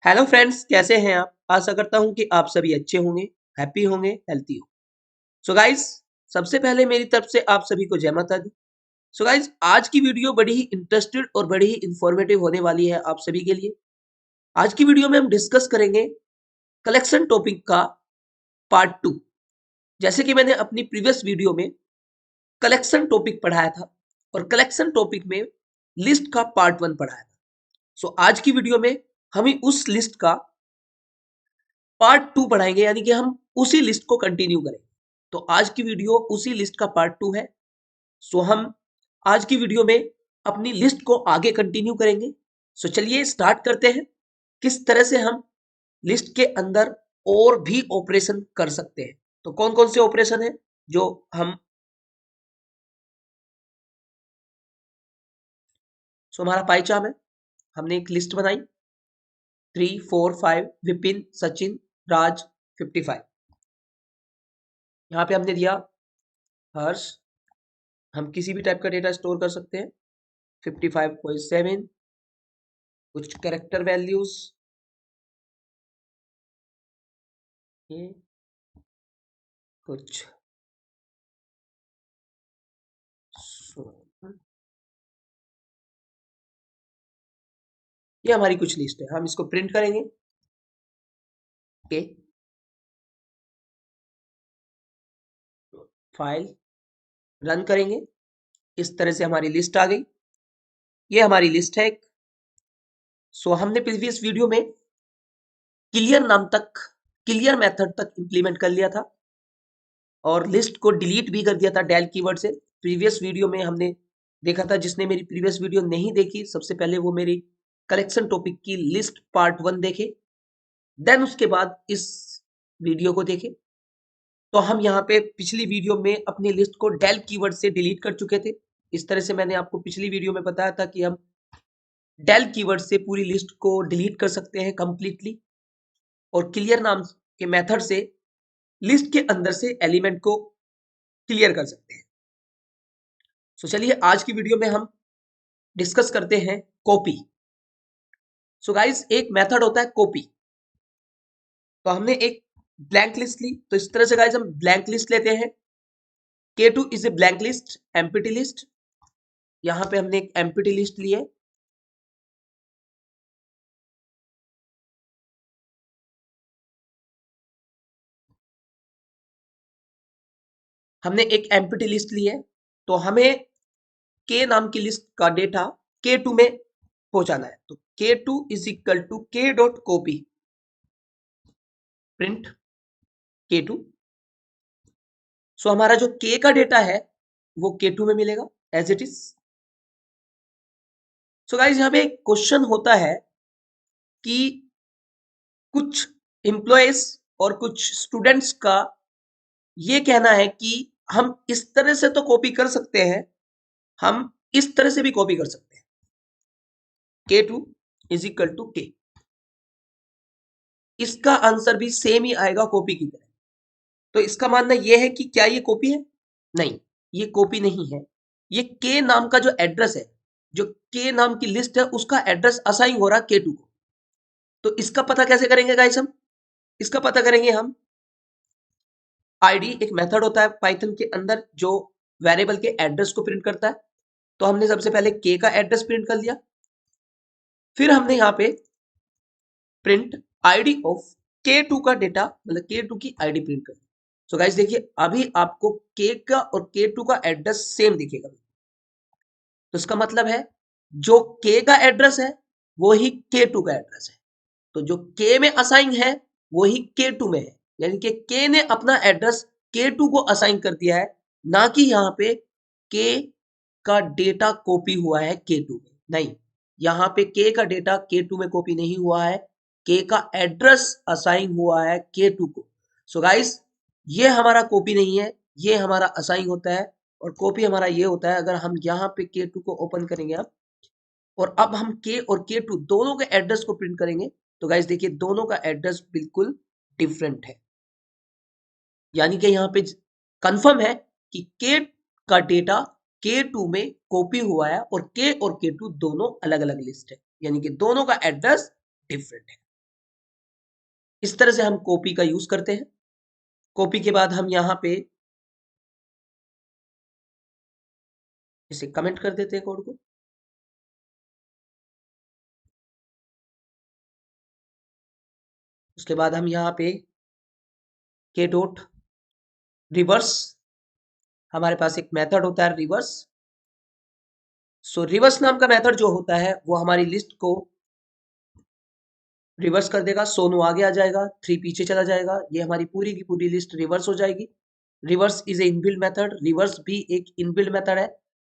Hello friends, कैसे हैं आप? आशा करता हूं कि आप सभी अच्छे होंगे, हैप्पी होंगे, हेल्थी हो। सो गाइस, सबसे पहले मेरी तरफ से आप सभी को जय माता दी। सो गाइस, आज की वीडियो बड़ी ही इंटरेस्टेड और बड़ी ही इंफॉर्मेटिव होने वाली है आप सभी के लिए। आज की वीडियो में हम डिस्कस करेंगे कलेक्शन टॉपिक का पार्ट 2। जैसे कि मैंने अपनी प्रीवियस वीडियो में कलेक्शन टॉपिक पढ़ाया था और कलेक्शन टॉपिक में लिस्ट का पार्ट 1 पढ़ाया था। सो आज की वीडियो में हम ही उस लिस्ट का पार्ट 2 पढ़ाएंगे, यानी कि हम उसी लिस्ट को कंटिन्यू करेंगे। तो आज की वीडियो उसी लिस्ट का पार्ट 2 है। सो हम आज की वीडियो में अपनी लिस्ट को आगे कंटिन्यू करेंगे। सो चलिए स्टार्ट करते हैं, किस तरह से हम लिस्ट के अंदर और भी ऑपरेशन कर सकते हैं। तो कौन कौन से ऑपरेशन है जो हम हमारा पाई चार्ट है। हमने एक लिस्ट बनाई 3 4 5 विपिन सचिन राज 55। यहाँ पे हमने दिया हर्ष। हम किसी भी टाइप का डेटा स्टोर कर सकते हैं। 55.7 कुछ कैरेक्टर वैल्यूज, ये कुछ ये हमारी कुछ लिस्ट है। हम इसको प्रिंट करेंगे। ओके, फाइल रन करेंगे। इस तरह से हमारी लिस्ट आ गई। ये हमारी लिस्ट है एक। हमने प्रीवियस वीडियो में क्लियर नाम तक, क्लियर मेथड तक इंप्लीमेंट कर लिया था और लिस्ट को डिलीट भी कर दिया था डेल कीवर्ड से। प्रीवियस वीडियो में हमने देखा था। जिसने मेरी प्रीवियस वीडियो नहीं देखी, सबसे पहले वो मेरी कलेक्शन टॉपिक की लिस्ट पार्ट 1 देखे, देन उसके बाद इस वीडियो को देखे। तो हम यहाँ पे पिछली वीडियो में अपनी लिस्ट को डेल कीवर्ड से डिलीट कर चुके थे। इस तरह से मैंने आपको पिछली वीडियो में बताया था कि हम डेल कीवर्ड से पूरी लिस्ट को डिलीट कर सकते हैं कंप्लीटली, और क्लियर नाम के मेथड से लिस्ट के अंदर से एलिमेंट को क्लियर कर सकते हैं। चलिए आज की वीडियो में हम डिस्कस करते हैं कॉपी। गाइस, एक मेथड होता है कॉपी। तो हमने एक ब्लैंक लिस्ट ली। तो इस तरह से गाइस हम ब्लैंक लिस्ट लेते हैं। K2 is a blank list, empty list. यहां पे हमने एक एम्प्टी लिस्ट ली है। हमने एक एम्प्टी लिस्ट ली है। तो हमें K नाम की लिस्ट का डेटा K2 में पहुंचाना है। तो K2 is equal to K dot copy print K2। हमारा जो K का डेटा है वो K2 में मिलेगा एज इट इज। गाइस, यहाँ पे एक क्वेश्चन होता है कि कुछ एम्प्लॉयज और कुछ स्टूडेंट्स का ये कहना है कि हम इस तरह से तो कॉपी कर सकते हैं, हम इस तरह से भी कॉपी कर सकते हैं। K2 is equal to K। इसका आंसर भी सेम ही आएगा कॉपी की तरह। तो इसका मानना यह है कि क्या ये कॉपी है? नहीं, ये कॉपी नहीं है। ये K नाम का जो एड्रेस है, जो K नाम की लिस्ट है, उसका एड्रेस असाइन हो रहा K2 को। तो इसका पता कैसे करेंगे गाइस? हम इसका पता करेंगे हम आईडी, एक मेथड होता है पाइथन के अंदर जो वेरिएबल के एड्रेस को प्रिंट करता है। तो हमने सबसे पहले K का एड्रेस प्रिंट कर लिया, फिर हमने यहाँ पे प्रिंट आईडी ऑफ K2 का डेटा, मतलब K2 की आईडी प्रिंट कर दी। सो गाइस देखिए, अभी आपको K का और K2 का एड्रेस सेम दिखेगा। तो इसका मतलब है जो K का एड्रेस है वो ही K2 का एड्रेस है। तो जो K में असाइन है वो ही K2 में है, यानी कि K ने अपना एड्रेस K2 को असाइन कर दिया है, ना कि यहाँ पे K का डेटा कॉपी हुआ है K2 में। नहीं, यहाँ पे K का डेटा K2 में कॉपी नहीं हुआ है, K का एड्रेस असाइन हुआ है K2 को। सो गाइस, ये हमारा कॉपी नहीं है, ये हमारा असाइन होता है। और कॉपी हमारा ये होता है, अगर हम यहाँ पे K2 को ओपन करेंगे अब, और अब हम K और K2 दोनों के एड्रेस को प्रिंट करेंगे, तो गाइस देखिए दोनों का एड्रेस बिल्कुल डिफरेंट है। यानी कि यहाँ पे कंफर्म है कि K का डेटा K2 में कॉपी हुआ है और K और K2 दोनों अलग अलग लिस्ट है, यानी कि दोनों का एड्रेस डिफरेंट है। इस तरह से हम कॉपी का यूज करते हैं। कॉपी के बाद हम यहाँ पे इसे कमेंट कर देते हैं कोड को। उसके बाद हम यहाँ पे के डॉट रिवर्स, हमारे पास एक मेथड होता है रिवर्स। सो रिवर्स नाम का मेथड जो होता है वो हमारी लिस्ट को रिवर्स कर देगा। सोनू आगे आ जाएगा, 3 पीछे चला जाएगा, ये हमारी पूरी की पूरी लिस्ट रिवर्स हो जाएगी। Reverse is a inbuilt method, reverse भी एक इनबिल्ट मेथड है।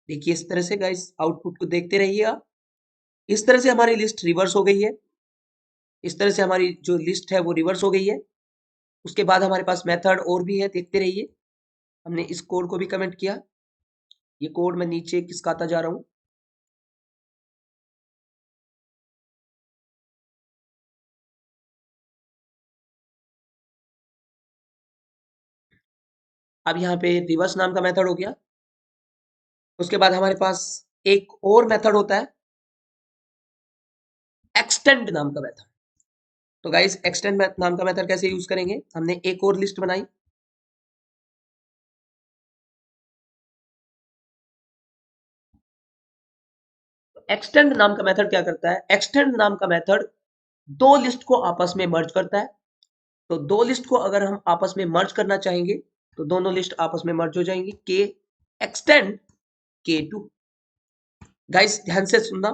देखिए इस तरह से गाइस आउटपुट को देखते रहिएगा। इस तरह से हमारी लिस्ट रिवर्स हो गई है। इस तरह से हमारी जो लिस्ट है वो रिवर्स हो गई है। उसके बाद हमारे पास मेथड और भी है, देखते रहिए। हमने इस कोड को भी कमेंट किया। ये कोड मैं नीचे खिसकाता जा रहा हूं। अब यहाँ पे रिवर्स नाम का मेथड हो गया। उसके बाद हमारे पास एक और मेथड होता है एक्सटेंड नाम का मेथड। तो गाइस एक्सटेंड नाम का मेथड कैसे यूज करेंगे, हमने एक और लिस्ट बनाई। एक्सटेंड नाम का मेथड क्या करता है, एक्सटेंड नाम का मेथड दो लिस्ट को आपस में मर्ज करता है। तो दो लिस्ट को अगर हम आपस में मर्ज करना चाहेंगे तो दोनों लिस्ट आपस में मर्ज हो जाएंगी। के एक्सटेंड के टू। गाइस ध्यान से सुनना,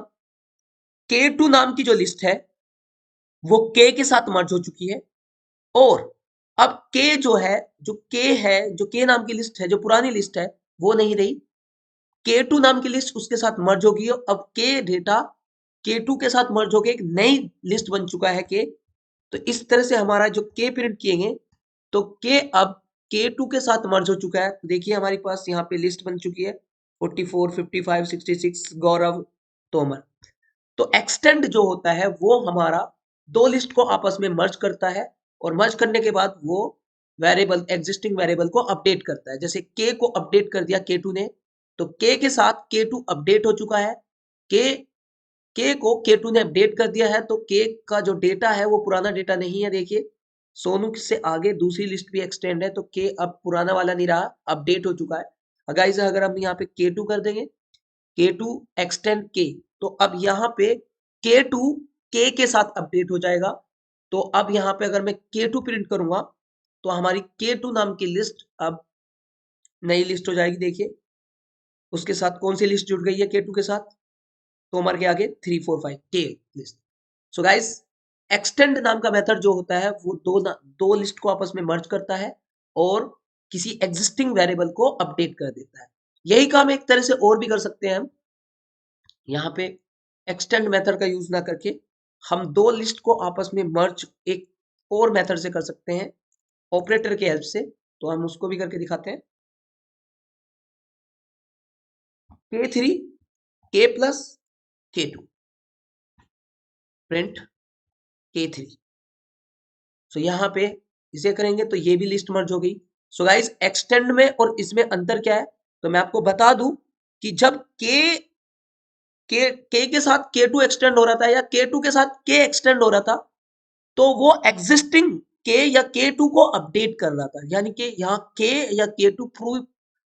के टू नाम की जो लिस्ट है वो के के साथ मर्ज हो चुकी है। और अब के जो है, जो के नाम की लिस्ट है, जो पुरानी लिस्ट है वो नहीं रही। के टू नाम की लिस्ट उसके साथ मर्ज होगी। अब के डेटा के टू के साथ मर्ज होकर एक नई लिस्ट बन चुका है के। तो इस तरह से हमारा जो के प्रिंट किएंगे तो के अब के टू के साथ मर्ज हो चुका है। तो देखिए हमारे पास यहाँ पे लिस्ट बन चुकी है 44, 55, 66 गौरव तोमर। तो एक्सटेंड जो होता है वो हमारा दो लिस्ट को आपस में मर्ज करता है और मर्ज करने के बाद वो वेरिएबल, एग्जिस्टिंग वेरिएबल को अपडेट करता है। जैसे के को अपडेट कर दिया के टू ने, तो के साथ के टू अपडेट हो चुका है। के के को के टू ने अपडेट कर दिया है, तो के का जो डेटा है वो पुराना डेटा नहीं है। देखिए सोनू से आगे दूसरी लिस्ट भी एक्सटेंड है, तो के अब पुराना वाला नहीं रहा, अपडेट हो चुका है। गाइस अगर हम यहाँ पे के टू कर देंगे, के टू एक्सटेंड के, तो अब यहाँ पे के टू के साथ अपडेट हो जाएगा। तो अब यहाँ पे अगर मैं के टू प्रिंट करूंगा तो हमारी के टू नाम की लिस्ट अब नई लिस्ट हो जाएगी। देखिए उसके साथ कौन सी लिस्ट जुड़ गई है के टू के साथ, तोमर के आगे 345 के लिस्ट। सो गाइस एक्सटेंड नाम का मेथड जो होता है वो दो लिस्ट को आपस में मर्ज करता है और किसी एग्जिस्टिंग वेरिएबल को अपडेट कर देता है। यही काम एक तरह से और भी कर सकते हैं हम। यहाँ पे एक्सटेंड मेथड का यूज ना करके हम दो लिस्ट को आपस में मर्ज एक और मेथड से कर सकते हैं, ऑपरेटर के हेल्प से। तो हम उसको भी करके दिखाते हैं। के थ्री के प्लस के टू प्रिंट के थ्री। सो यहाँ पे इसे करेंगे तो ये भी लिस्ट मर्ज हो गई। सो गाइस एक्सटेंड में और इसमें अंतर क्या है, तो मैं आपको बता दूं कि जब के साथ के टू एक्सटेंड हो रहा था या के टू के साथ के एक्सटेंड हो रहा था, तो वो एग्जिस्टिंग के या के टू को अपडेट कर रहा था। यानी कि यहाँ के या के टू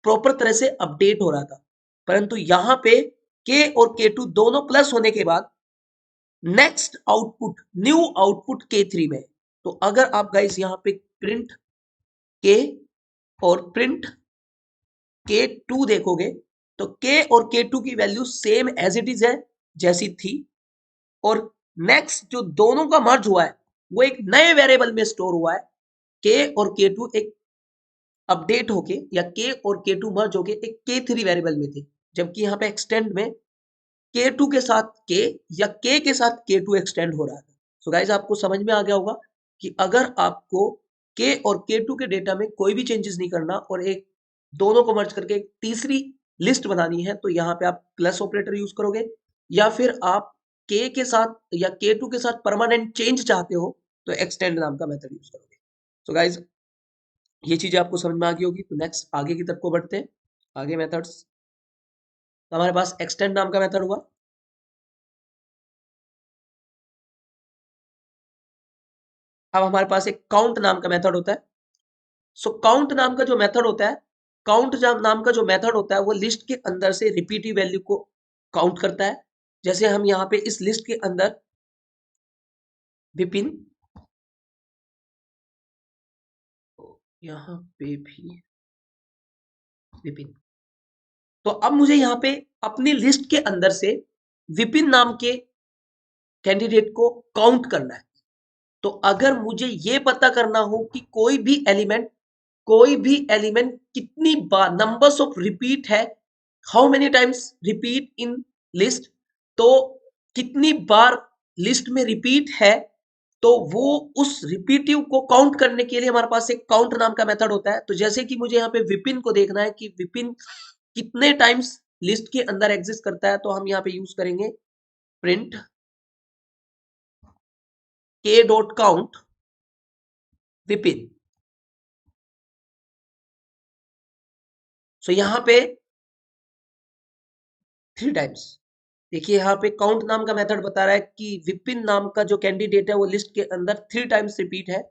प्रॉपर तरह से अपडेट हो रहा था। परंतु यहाँ पे के और के टू दोनों प्लस होने के बाद नेक्स्ट आउटपुट, न्यू आउटपुट के थ्री में। तो अगर आप गाइस यहाँ पे प्रिंट के और प्रिंट के टू देखोगे तो के और के टू की value same as it is है, जैसी थी। और नेक्स्ट जो दोनों का मर्ज हुआ है वो एक नए वेरिएबल में स्टोर हुआ है। के और के टू एक अपडेट होके या के और के टू मर्ज होके एक के थ्री वेरिएबल में थे। जबकि यहाँ पे एक्सटेंड में के टू के साथ के या के साथ के टू एक्सटेंड हो रहा था। सो गाइज आपको समझ में आ गया होगा कि अगर आपको के और के टू के डेटा में कोई भी चेंजेस नहीं करना और एक दोनों को मर्ज करके एक तीसरी लिस्ट बनानी है, तो यहाँ पे आप प्लस ऑपरेटर यूज करोगे। या फिर आप के साथ या के टू के साथ परमानेंट चेंज चाहते हो तो एक्सटेंड नाम का मेथड यूज करोगे। सो गाइज ये चीजें आपको समझ में आ गई होगी। तो नेक्स्ट आगे की तरफ को बढ़ते हैं, आगे मेथड्स। तो हमारे पास एक्सटेंड नाम का मेथड हुआ। अब हमारे पास एक काउंट नाम का मेथड होता है। सो काउंट नाम का जो मेथड होता है, काउंट नाम का जो मेथड होता है वो लिस्ट के अंदर से रिपीटिव वैल्यू को काउंट करता है। जैसे हम यहाँ पे इस लिस्ट के अंदर विपिन, यहाँ पे भी विपिन, तो अब मुझे यहाँ पे अपनी लिस्ट के अंदर से विपिन नाम के कैंडिडेट को काउंट करना है। तो अगर मुझे ये पता करना हो कि कोई भी एलिमेंट कितनी बार, नंबर्स ऑफ रिपीट है, how many times repeat in list, तो कितनी बार लिस्ट में रिपीट है, तो वो उस रिपीटिव को काउंट करने के लिए हमारे पास एक काउंट नाम का मेथड होता है। तो जैसे कि मुझे यहाँ पे विपिन को देखना है कि विपिन कितने टाइम्स लिस्ट के अंदर एग्जिस्ट करता है, तो हम यहाँ पे यूज करेंगे प्रिंट के डॉट काउंट विपिन। सो यहाँ पे 3 टाइम्स, देखिए यहाँ पे काउंट नाम का मेथड बता रहा है कि विपिन नाम का जो कैंडिडेट है वो लिस्ट के अंदर 3 टाइम्स रिपीट है।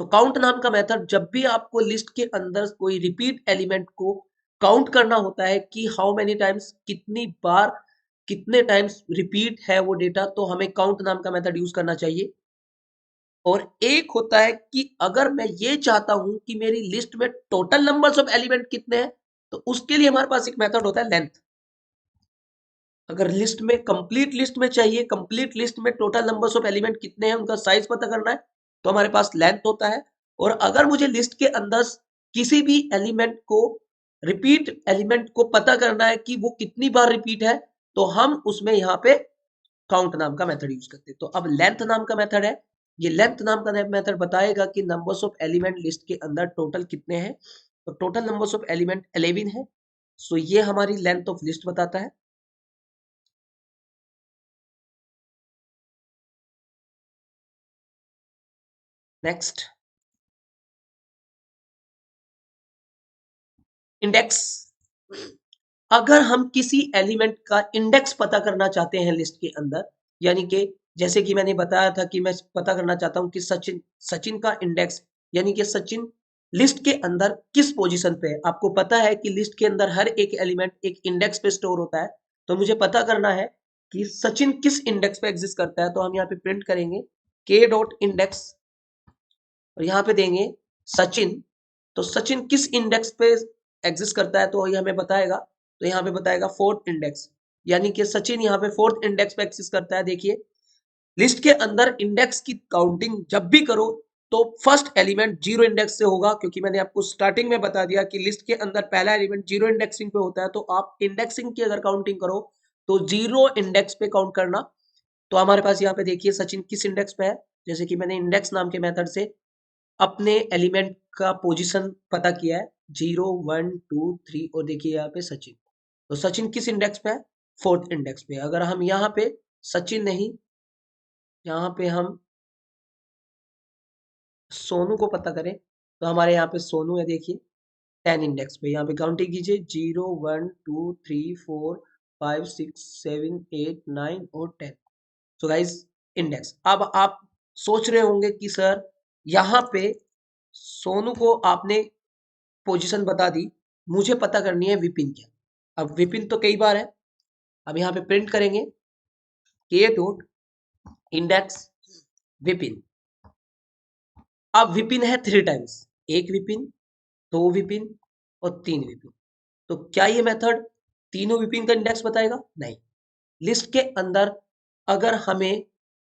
तो काउंट नाम का मेथड, जब भी आपको लिस्ट के अंदर कोई रिपीट एलिमेंट को काउंट करना होता है कि हाउ मेनी टाइम्स, कितनी बार, कितने टाइम्स रिपीट है वो डेटा, तो हमें काउंट नाम का मेथड यूज करना चाहिए। और एक होता है कि अगर मैं ये चाहता हूं कि मेरी लिस्ट में टोटल नंबर्स ऑफ एलिमेंट कितने हैं, तो उसके लिए हमारे पास एक मेथड होता है लेंथ। अगर लिस्ट में, कंप्लीट लिस्ट में चाहिए, कंप्लीट लिस्ट में टोटल नंबर्स ऑफ एलिमेंट कितने हैं, उनका साइज पता करना है, तो हमारे पास लेंथ होता है। और अगर मुझे लिस्ट के अंदर किसी भी एलिमेंट को, रिपीट एलिमेंट को पता करना है कि वो कितनी बार रिपीट है, तो हम उसमें यहाँ पे काउंट नाम का मेथड यूज करते हैं। तो अब लेंथ नाम का मेथड है, ये लेंथ नाम का मेथड बताएगा कि नंबर्स ऑफ एलिमेंट लिस्ट के अंदर टोटल कितने हैं। तो टोटल नंबर्स ऑफ एलिमेंट 11 है। सो ये हमारी लेंथ ऑफ लिस्ट बताता है। Next, index. अगर हम किसी एलिमेंट का इंडेक्स पता करना चाहते हैं लिस्ट के अंदर, यानी कि जैसे कि मैंने बताया था कि मैं पता करना चाहता हूं कि सचिन, सचिन का इंडेक्स, यानी कि सचिन लिस्ट के अंदर किस पोजीशन पे है। आपको पता है कि लिस्ट के अंदर हर एक एलिमेंट एक इंडेक्स पे स्टोर होता है। तो मुझे पता करना है कि सचिन किस इंडेक्स पे एग्जिस्ट करता है, तो हम यहाँ पे प्रिंट करेंगे के डॉट इंडेक्स और यहाँ पे देंगे सचिन। तो सचिन किस इंडेक्स पे एग्जिस्ट करता है, तो ये हमें बताएगा। तो यहाँ पे बताएगा फोर्थ इंडेक्स, यानी कि सचिन यहाँ पे फोर्थ इंडेक्स पे एग्जिस्ट करता है। देखिए लिस्ट के अंदर इंडेक्स की काउंटिंग जब भी करो तो फर्स्ट एलिमेंट जीरो इंडेक्स से होगा, क्योंकि मैंने आपको स्टार्टिंग में बता दिया कि लिस्ट के अंदर पहला एलिमेंट जीरो इंडेक्सिंग पे होता है। तो आप इंडेक्सिंग की अगर काउंटिंग करो तो जीरो इंडेक्स पे काउंट करना। तो हमारे पास यहाँ पे देखिए सचिन किस इंडेक्स पे है, जैसे कि मैंने इंडेक्स नाम के मेथड से अपने एलिमेंट का पोजीशन पता किया है, 0 1 2 3, और देखिए यहाँ पे सचिन। तो सचिन किस इंडेक्स पे है, फोर्थ इंडेक्स पे। अगर हम यहाँ पे सचिन नहीं, यहाँ पे हम सोनू को पता करें, तो हमारे यहाँ पे सोनू है, देखिए 10 इंडेक्स पे। यहाँ पे काउंटिंग कीजिए 0 1 2 3 4 5 6 7 8 9 और 10। So guys index. अब आप सोच रहे होंगे कि सर यहाँ पे सोनू को आपने पोजीशन बता दी, मुझे पता करनी है विपिन क्या। अब विपिन तो कई बार है, अब यहाँ पे प्रिंट करेंगे के डॉट इंडेक्स विपिन। अब विपिन है 3 टाइम्स, एक विपिन, दो विपिन और 3 विपिन। तो क्या ये मेथड तीनों विपिन का इंडेक्स बताएगा? नहीं। लिस्ट के अंदर अगर हमें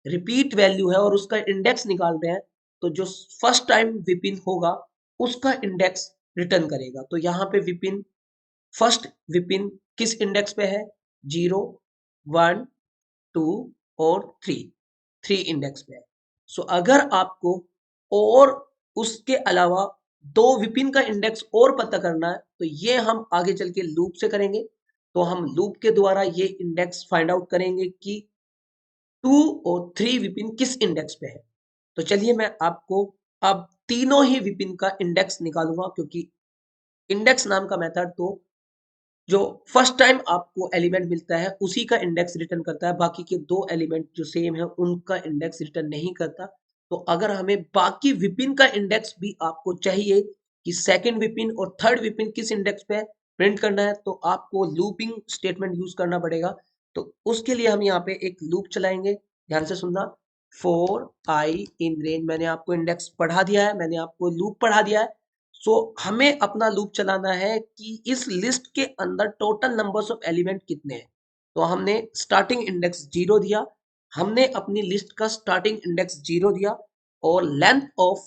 रिपीट वैल्यू है और उसका इंडेक्स निकालते हैं, तो जो फर्स्ट टाइम विपिन होगा उसका इंडेक्स रिटर्न करेगा। तो यहाँ पे विपिन, फर्स्ट विपिन किस इंडेक्स पे है, 0 1 2 और 3 इंडेक्स पे है। सो अगर आपको और उसके अलावा दो विपिन का इंडेक्स और पता करना है, तो ये हम आगे चल के लूप से करेंगे। तो हम लूप के द्वारा ये इंडेक्स फाइंड आउट करेंगे कि 2 और 3 विपिन किस इंडेक्स पे है। तो चलिए मैं आपको अब तीनों ही विपिन का इंडेक्स निकालूंगा, क्योंकि इंडेक्स नाम का मेथड तो जो फर्स्ट टाइम आपको एलिमेंट मिलता है उसी का इंडेक्स रिटर्न करता है, बाकी के दो एलिमेंट जो सेम है उनका इंडेक्स रिटर्न नहीं करता। तो अगर हमें बाकी विपिन का इंडेक्स भी आपको चाहिए कि सेकंड विपिन और थर्ड विपिन किस इंडेक्स पे प्रिंट करना है, तो आपको लूपिंग स्टेटमेंट यूज करना पड़ेगा। तो उसके लिए हम यहाँ पे एक लूप चलाएंगे, ध्यान से सुनना। फॉर आई इन रेंज, मैंने आपको इंडेक्स पढ़ा दिया है, मैंने आपको लूप पढ़ा दिया है। सो हमें अपना लूप चलाना है कि इस लिस्ट के अंदर टोटल नंबर्स ऑफ एलिमेंट कितने हैं। तो हमने स्टार्टिंग इंडेक्स 0 दिया, हमने अपनी लिस्ट का स्टार्टिंग इंडेक्स 0 दिया और लेंथ ऑफ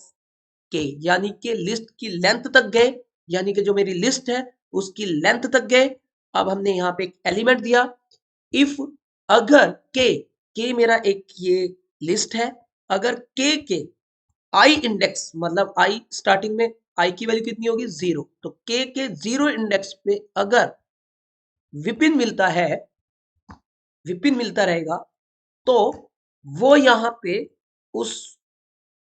के यानी कि लिस्ट की लेंथ तक गए, यानी कि जो मेरी लिस्ट है उसकी लेंथ तक गए। अब हमने यहाँ पे एक एलिमेंट दिया, इफ अगर के मेरा एक ये लिस्ट है, अगर के आई इंडेक्स मतलब आई स्टार्टिंग में आई की वैल्यू कितनी होगी 0, तो के 0 इंडेक्स पे अगर विपिन मिलता है, विपिन मिलता रहेगा, तो वो यहाँ पे उस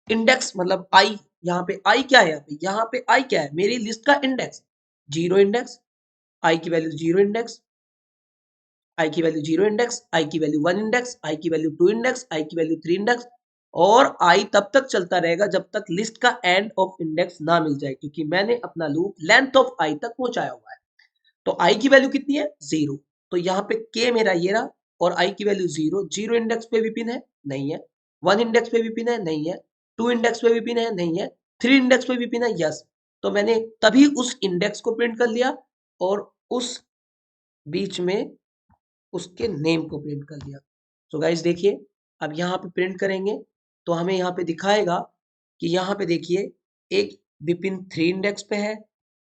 इंडेक्स मतलब आई, यहाँ पे आई क्या है, यहाँ पे आई क्या है, मेरी लिस्ट का इंडेक्स 0 इंडेक्स, आई की वैल्यू 0 इंडेक्स, आई की वैल्यू 0 इंडेक्स, आई की वैल्यू 1 इंडेक्स, आई की वैल्यू 2 इंडेक्स, आई की वैल्यू 3 इंडेक्स। और आई तब तक चलता रहेगा जब तक लिस्ट का एंड ऑफ इंडेक्स ना मिल जाए, क्योंकि मैंने अपना लूप लेंथ ऑफ आई तक पहुंचाया हुआ है। तो आई की वैल्यू कितनी है 0, तो यहाँ पे के मेरा ये रहा और आई की वैल्यू 0, 0 इंडेक्स पे भी पिन है नहीं है, 1 इंडेक्स पे भी पिन है नहीं है, 2 इंडेक्स पे भी पिन है नहीं है, 3 इंडेक्स पे भी पिन है यस। तो मैंने तभी उस इंडेक्स को प्रिंट कर लिया और उस बीच में उसके नेम को प्रिंट कर दिया। तो गाइस देखिए, अब यहाँ पे प्रिंट करेंगे तो हमें यहाँ पे दिखाएगा कि यहाँ पे देखिए एक विपिन 3 इंडेक्स पे है,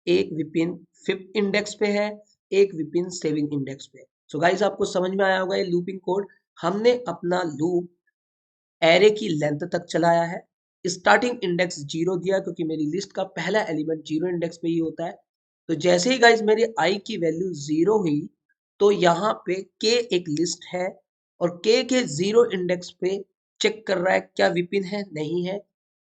एक विपिन 5 इंडेक्स पे है, एक विपिन 7 इंडेक्स पे। सो गाइस आपको समझ में आया होगा ये लूपिंग कोड। हमने अपना लूप एरे की लेंथ तक चलाया है, स्टार्टिंग इंडेक्स 0 दिया क्योंकि मेरी लिस्ट का पहला एलिमेंट 0 इंडेक्स पे ही होता है। तो जैसे ही गाइस मेरी आई की वैल्यू 0 हुई, तो यहाँ पे के एक लिस्ट है और के 0 इंडेक्स पे चेक कर रहा है क्या विपिन है नहीं है।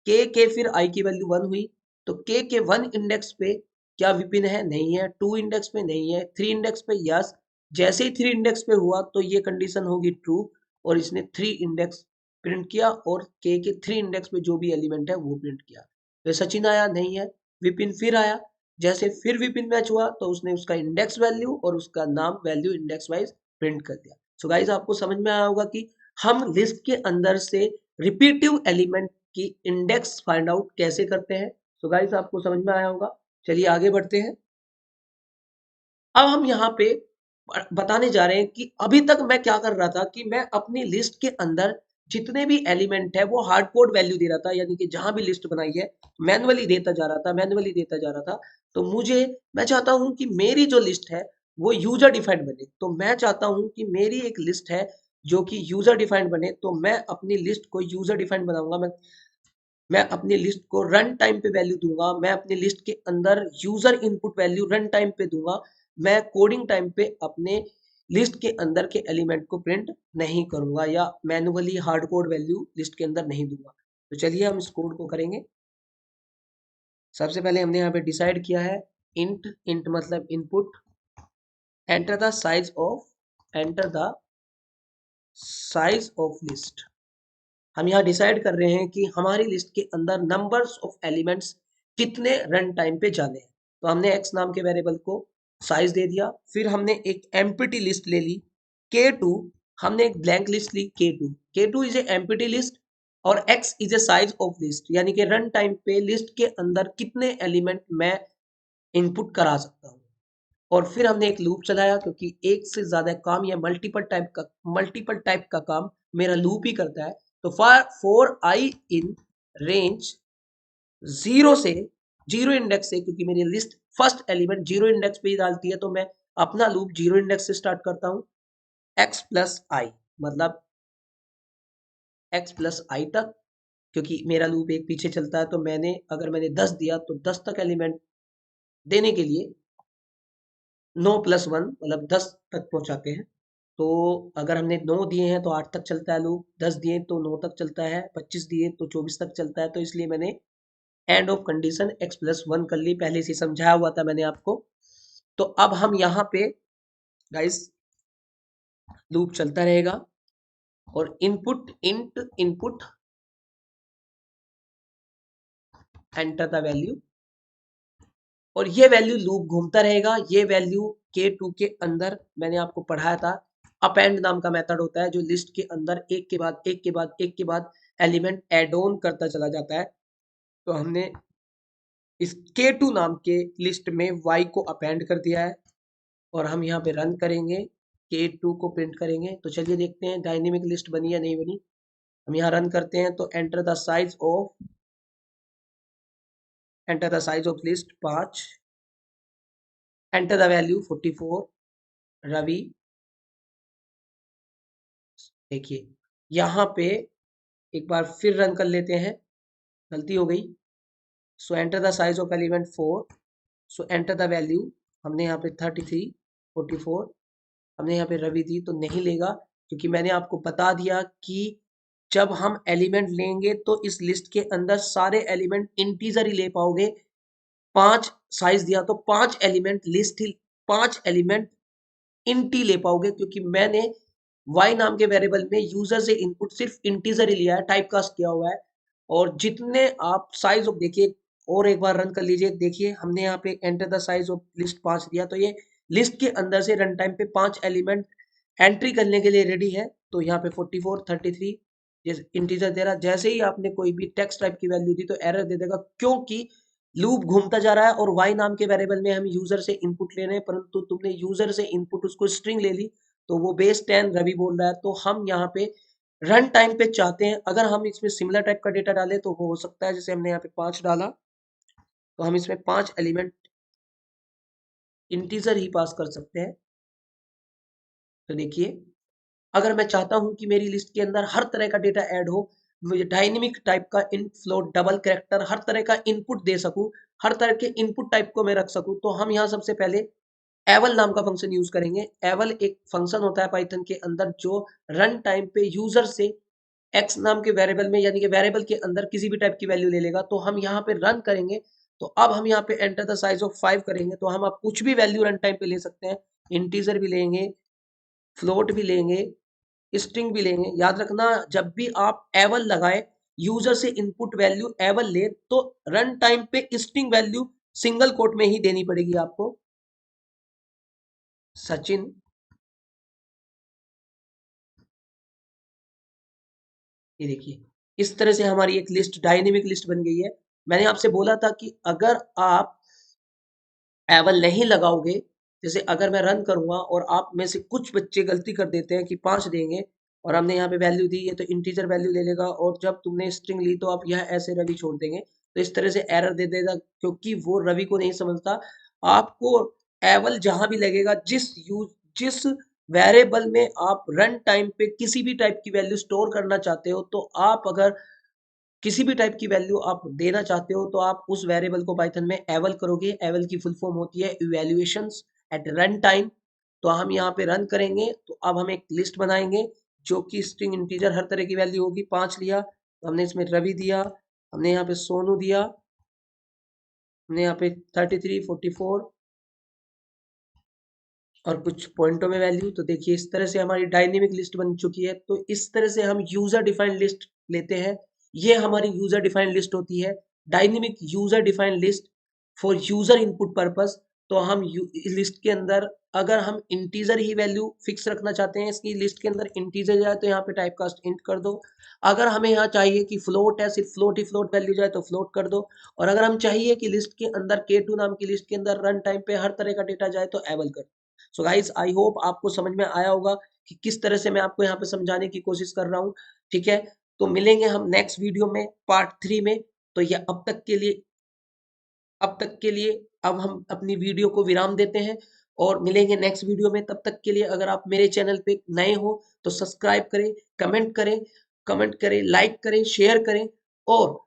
के फिर आई की वैल्यू 1 हुई, तो के 1 इंडेक्स पे क्या विपिन है नहीं है, 2 इंडेक्स पे नहीं है, 3 इंडेक्स पे यस। जैसे ही 3 इंडेक्स पे हुआ तो ये कंडीशन होगी ट्रू और इसने 3 इंडेक्स प्रिंट किया और के 3 इंडेक्स पे जो भी एलिमेंट है वो प्रिंट किया। फिर सचिन आया नहीं है, विपिन फिर आया, जैसे फिर विपिन मैच हुआ तो उसने उसका इंडेक्स वैल्यू और उसका नाम वैल्यू इंडेक्स वाइज प्रिंट कर दिया। सो गाइस आपको समझ में आया होगा कि हम लिस्ट के अंदर से रिपीटिव एलिमेंट की इंडेक्स फाइंड आउट कैसे करते हैं। सो गाइस आपको समझ में आया होगा, चलिए आगे बढ़ते हैं। अब हम यहाँ पे बताने जा रहे हैं कि अभी तक मैं क्या कर रहा था कि मैं अपनी लिस्ट के अंदर जितने भी एलिमेंट है वो हार्ड कोड वैल्यू दे रहा था, यानी कि जहां भी लिस्ट बनाई है मैनुअली देता जा रहा था, मैनुअली देता जा रहा था। तो मैं चाहता हूं कि मेरी जो लिस्ट है वो यूजर डिफाइंड बने। तो मैं चाहता हूं कि मेरी एक लिस्ट है जो कि यूजर डिफाइंड बने, तो मैं अपनी लिस्ट को यूजर डिफाइंड बनाऊंगा। मैं अपनी लिस्ट को रन टाइम पे वैल्यू दूंगा, मैं अपनी लिस्ट के अंदर user input value run time पे दूंगा, मैं कोडिंग टाइम पे अपने लिस्ट के अंदर के एलिमेंट को प्रिंट नहीं करूंगा या manually hard code value list के अंदर नहीं दूंगा। तो चलिए हम इस कोड को करेंगे। सबसे पहले हमने यहाँ पे डिसाइड किया है इंट मतलब input, enter the size of enter the size of list. हम यहाँ डिसाइड कर रहे हैं कि हमारी लिस्ट के अंदर नंबर्स ऑफ एलिमेंट्स कितने रन टाइम पे जाने हैं। तो हमने x नाम के वेरिएबल को साइज दे दिया, फिर हमने एक एम्प्टी लिस्ट ले ली k2, हमने एक ब्लैंक लिस्ट ली k2 is a empty list और x is a size of list, यानी कि रन टाइम पे लिस्ट के अंदर कितने एलिमेंट मैं इनपुट करा सकता हूँ। और फिर हमने एक लूप चलाया क्योंकि एक से ज्यादा काम या मल्टीपल टाइप का काम मेरा लूप ही करता है। तो फॉर आई इन रेंज 0 से 0 इंडेक्स से, क्योंकि मेरी लिस्ट फर्स्ट एलिमेंट 0 इंडेक्स पे ही डालती है, तो मैं अपना लूप 0 इंडेक्स से स्टार्ट करता हूँ x प्लस आई, मतलब x प्लस आई तक, क्योंकि मेरा लूप एक पीछे चलता है। तो अगर मैंने 10 दिया तो 10 तक एलिमेंट देने के लिए 9 प्लस 1 मतलब 10 तक पहुंचाते हैं। तो अगर हमने 9 दिए हैं तो 8 तक चलता है लूप, 10 दिए तो 9 तक चलता है, 25 दिए तो 24 तक चलता है। तो इसलिए मैंने end of condition x plus 1 कर ली, पहले से समझाया हुआ था मैंने आपको। तो अब हम यहाँ पे गाइस लूप चलता रहेगा और input int input enter the value, और ये वैल्यू लूप घूमता रहेगा। ये वैल्यू K2 के अंदर मैंने आपको पढ़ाया था, अपेंड नाम का मेथड होता है जो लिस्ट के अंदर एक के बाद एक के बाद एक के बाद एलिमेंट एड ऑन करता चला जाता है। तो हमने इस K2 नाम के लिस्ट में Y को अपेंड कर दिया है, और हम यहाँ पे रन करेंगे, K2 को प्रिंट करेंगे। तो चलिए देखते हैं डायनेमिक लिस्ट बनी या नहीं बनी। हम यहाँ रन करते हैं तो enter the size of list 5, enter the value 44 Ravi. देखिए यहाँ पे एक बार फिर रन कर लेते हैं, गलती हो गई। सो enter the size of element 4, so enter the value, हमने यहाँ पे 33 44 हमने यहाँ पे रवि दी तो नहीं लेगा, क्योंकि मैंने आपको बता दिया कि जब हम एलिमेंट लेंगे तो इस लिस्ट के अंदर सारे एलिमेंट इंटीजर ही ले पाओगे। 5 साइज दिया तो 5 एलिमेंट लिस्ट ही, 5 एलिमेंट इंटी ले पाओगे, क्योंकि मैंने y नाम के वेरिएबल में यूजर से इनपुट सिर्फ इंटीजर ही लिया है, टाइप कास्ट किया हुआ है। और जितने आप साइज ऑफ, देखिए और एक बार रन कर लीजिए, देखिए हमने यहाँ पे enter the size of list 5 दिया तो ये लिस्ट के अंदर से रन टाइम पे 5 एलिमेंट एंट्री करने के लिए रेडी है। तो यहाँ पे 44 33 ये इंटीजर दे रहा। जैसे ही आपने कोई भी टेक्स्ट टाइप की वैल्यू दी तो एरर दे देगा, क्योंकि लूप घूमता जा रहा है और y नाम के वेरिएबल में हम यूजर से इनपुट ले रहे हैं, परंतु तुमने यूजर से इनपुट उसको स्ट्रिंग ले ली, तो वो बेस 10 रवि बोल रहा है। तो हम यहाँ पे रन टाइम पे चाहते हैं अगर हम इसमें सिमिलर टाइप का डेटा डालें तो वो हो सकता है, जैसे हमने यहाँ पे 5 डाला तो हम इसमें 5 एलिमेंट इंटीजर ही पास कर सकते हैं। तो देखिए अगर मैं चाहता हूं कि मेरी लिस्ट के अंदर हर तरह का डेटा ऐड हो, मुझे डायनेमिक टाइप का इन फ्लोट डबल कैरेक्टर हर तरह का इनपुट दे सकूं, हर तरह के इनपुट टाइप को मैं रख सकूं, तो हम यहाँ सबसे पहले एवल नाम का फंक्शन यूज करेंगे। एवल एक फंक्शन होता है पाइथन के अंदर जो रन टाइम पे यूजर से एक्स नाम के वेरिएबल में, यानी कि वेरिएबल के अंदर किसी भी टाइप की वैल्यू ले लेगा। तो हम यहाँ पे रन करेंगे तो अब हम यहाँ पे एंटर द साइज ऑफ 5 करेंगे तो हम अब कुछ भी वैल्यू रन टाइम पे ले सकते हैं, इंटीजर भी लेंगे, फ्लोट भी लेंगे, स्ट्रिंग भी लेंगे। याद रखना जब भी आप एवल लगाए, यूजर से इनपुट वैल्यू एवल ले तो रन टाइम पे स्ट्रिंग वैल्यू सिंगल कोट में ही देनी पड़ेगी आपको। सचिन, ये देखिए इस तरह से हमारी एक लिस्ट डायनेमिक लिस्ट बन गई है। मैंने आपसे बोला था कि अगर आप एवल नहीं लगाओगे, जैसे अगर मैं रन करूंगा और आप में से कुछ बच्चे गलती कर देते हैं कि 5 देंगे और हमने यहाँ पे वैल्यू दी है तो इंटीजर वैल्यू ले लेगा, और जब तुमने स्ट्रिंग ली तो आप यह ऐसे रवि छोड़ देंगे, तो इस तरह से एरर दे देगा, क्योंकि वो रवि को नहीं समझता। आपको एवल जहां भी लगेगा, जिस वेरिएबल में आप रन टाइम पे किसी भी टाइप की वैल्यू स्टोर करना चाहते हो, तो आप अगर किसी भी टाइप की वैल्यू आप देना चाहते हो तो आप उस वेरिएबल को पाइथन में एवल करोगे। एवल की फुल फॉर्म होती है इवैल्यूएशंस एट रन टाइम। तो हम यहाँ पे रन करेंगे तो अब हम एक लिस्ट बनाएंगे जो कि स्ट्रिंग इंटीजर हर तरह की वैल्यू होगी। 5 लिया तो हमने इसमें रवि दिया, हमने यहाँ पे सोनू दिया, हमने यहाँ पे 33 44 और कुछ पॉइंटों में वैल्यू। तो देखिए इस तरह से हमारी डायनेमिक लिस्ट बन चुकी है। तो इस तरह से हम यूजर डिफाइंड लिस्ट लेते हैं, ये हमारी यूजर डिफाइंड लिस्ट होती है, dynamic user defined list for user input purpose. तो हम इस लिस्ट के अंदर अगर हम इंटीजर ही वैल्यू फिक्स रखना चाहते हैं, इसकी लिस्ट के अंदर इंटीजर जाए तो यहाँ पे टाइप कास्ट इंट कर दो। अगर हमें यहाँ चाहिए कि फ्लोट है, सिर्फ फ्लोट ही फ्लोट वैल्यू जाए तो फ्लोट कर दो। और अगर हम चाहिए कि लिस्ट के अंदर K2 नाम की लिस्ट के अंदर रन टाइम पे हर तरह का डेटा जाए तो एवल कर। सो गाइस आई होप आपको समझ में आया होगा कि किस तरह से मैं आपको यहाँ पे समझाने की कोशिश कर रहा हूँ। ठीक है, तो मिलेंगे हम नेक्स्ट वीडियो में पार्ट 3 में। तो ये अब तक के लिए अब हम अपनी वीडियो को विराम देते हैं और मिलेंगे नेक्स्ट वीडियो में। तब तक के लिए अगर आप मेरे चैनल पे नए हो तो सब्सक्राइब करें, कमेंट करें, लाइक करें, शेयर करें, और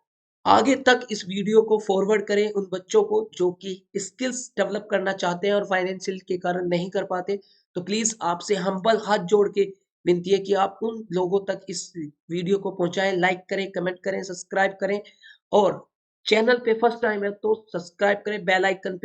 आगे तक इस वीडियो को फॉरवर्ड करें उन बच्चों को जो कि स्किल्स डेवलप करना चाहते हैं और फाइनेंशियल के कारण नहीं कर पाते। तो प्लीज आपसे हम्बल हाथ जोड़ के विनती है कि आप उन लोगों तक इस वीडियो को पहुंचाएं, लाइक करें, कमेंट करें, सब्सक्राइब करें, और चैनल पे फर्स्ट टाइम है तो सब्सक्राइब करें, बेल आइकन